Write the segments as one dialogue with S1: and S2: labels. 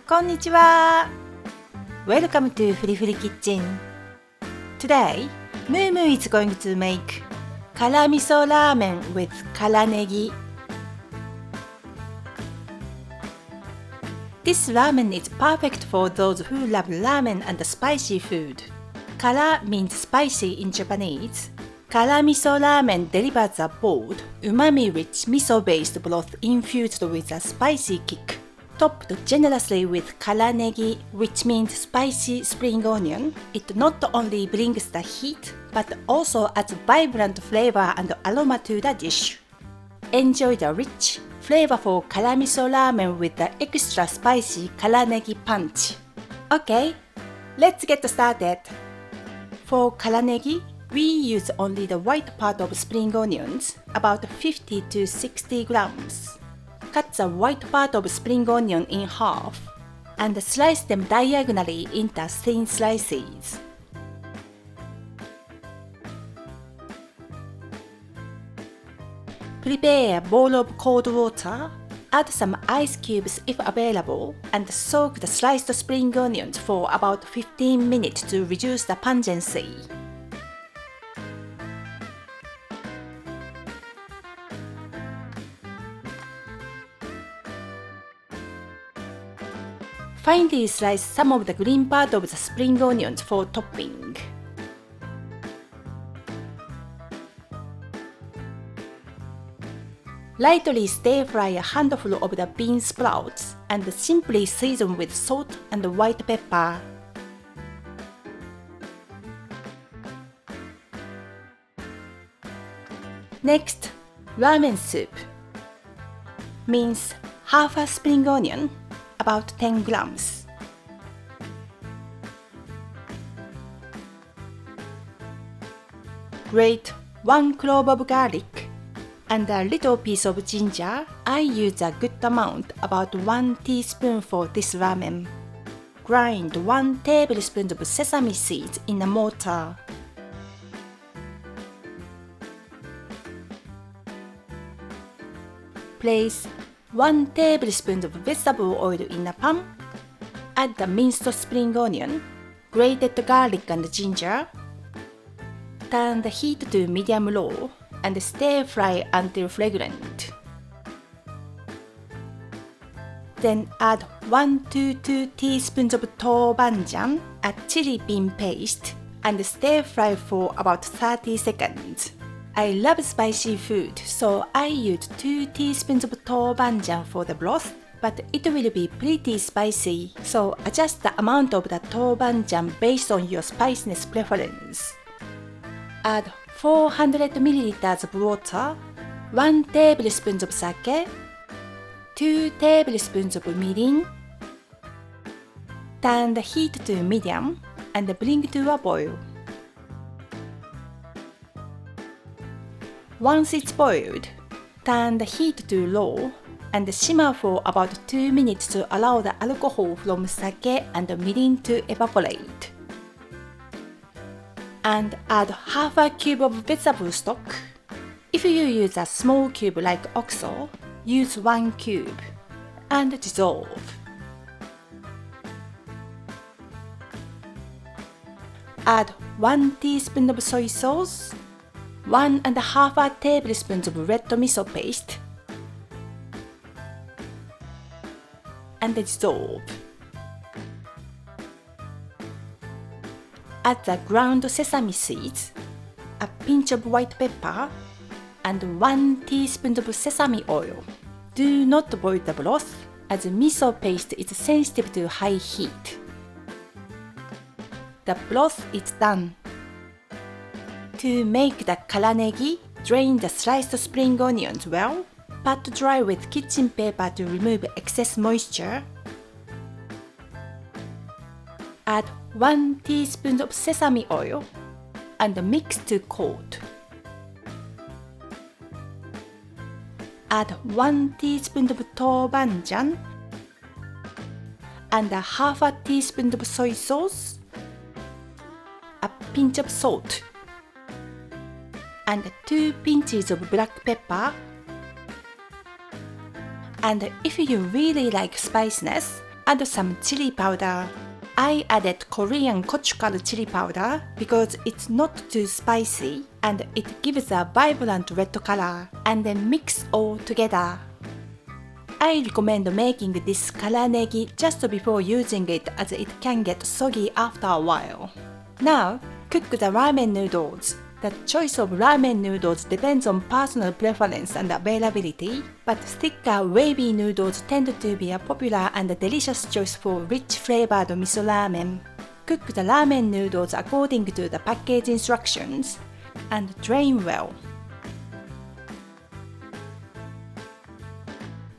S1: こんにちは。Welcome to FURI FURI Kitchen. Today, Muu-Muu is going to make Kara Miso Ramen with Kara Negi. This ramen is perfect for those who love ramen and spicy food. Kara means spicy in Japanese. Kara Miso Ramen delivers a bold, umami-rich miso-based broth infused with a spicy kick, topped generously with Kara Negi, which means spicy spring onion. It not only brings the heat, but also adds vibrant flavor and aroma to the dish. Enjoy the rich, flavorful Kara Miso Ramen with the extra spicy Kara Negi punch. Okay, let's get started. For Kara Negi, we use only the white part of spring onions, about 50 to 60 grams. Cut the white part of spring onion in half and slice them diagonally into thin slices. Prepare a bowl of cold water, add some ice cubes if available, and soak the sliced spring onions for about 15 minutes to reduce the pungency. Finely slice some of the green part of the spring onions for topping. Lightly stir-fry a handful of the bean sprouts and simply season with salt and white pepper. Next, ramen soup. Mince half a spring onion, about 10 grams. Grate 1 clove of garlic and a little piece of ginger. I use a good amount, about 1 teaspoon for this ramen. Grind 1 tablespoon of sesame seeds in a mortar. Place 1 tablespoon of vegetable oil in a pan. Add the minced spring onion, grated garlic and ginger. Turn the heat to medium-low and stir-fry until fragrant. Then add 1 to 2 teaspoons of toban djan, a chili bean paste, and stir-fry for about 30 seconds. I love spicy food, so I use 2 teaspoons of toban djan for the broth, but it will be pretty spicy, so adjust the amount of the toban djan based on your spiciness preference. Add 400 ml of water, 1 tablespoon of sake, 2 tablespoons of mirin. Turn the heat to medium and bring to a boil. Once it's boiled, turn the heat to low and simmer for about 2 minutes to allow the alcohol from sake and mirin to evaporate. And add half a cube of vegetable stock. If you use a small cube like OXO, use 1 cube and dissolve. Add 1 teaspoon of soy sauce, 1.5 tablespoons of red miso paste, and dissolve. Add the ground sesame seeds, a pinch of white pepper, and 1 teaspoon of sesame oil. Do not boil the broth, as miso paste is sensitive to high heat. The broth is done. To make the Kara Negi, drain the sliced spring onions well, pat dry with kitchen paper to remove excess moisture. Add 1 teaspoon of sesame oil and mix to coat. Add 1 teaspoon of toban djan and half a teaspoon of soy sauce, a pinch of salt, and 2 pinches of black pepper. And if you really like spiciness, Add some chili powder. I added Korean gochugaru chili powder because it's not too spicy and it gives a vibrant red color, and then mix all together. I recommend making this Kara Negi just before using it as it can get soggy after a while. Now, cook the ramen noodles. The choice of ramen noodles depends on personal preference and availability, but thicker wavy noodles tend to be a popular and delicious choice for rich flavored miso ramen. Cook the ramen noodles according to the package instructions and drain well.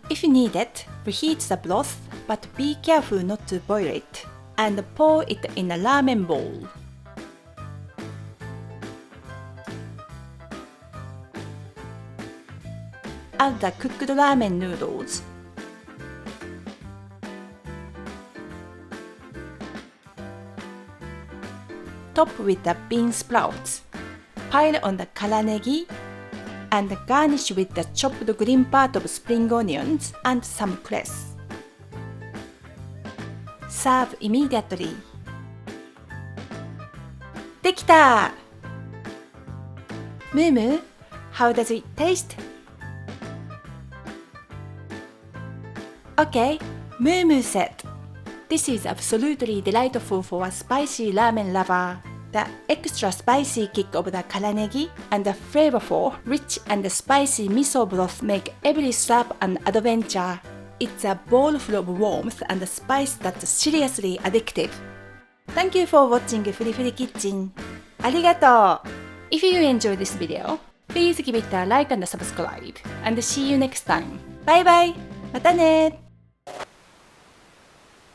S1: If needed, reheat the broth, but be careful not to boil it, and pour it in a ramen bowl. Add the cooked ramen noodles. Top with the bean sprouts. Pile on the Kara Negi and garnish with the chopped green part of spring onions and some cress. Serve immediately. できた! Muu-Muu, how does it taste? Okay, Muu-Muu said, "This is absolutely delightful for a spicy ramen lover. The extra spicy kick of the Kara Negi and the flavorful, rich and spicy miso broth make every slurp an adventure. It's a bowl full of warmth and spice that's seriously addictive." Thank you for watching FURI FURI Kitchen. ありがとう! If you enjoyed this video, please give it a like and subscribe, and see you next time. Bye bye! またね!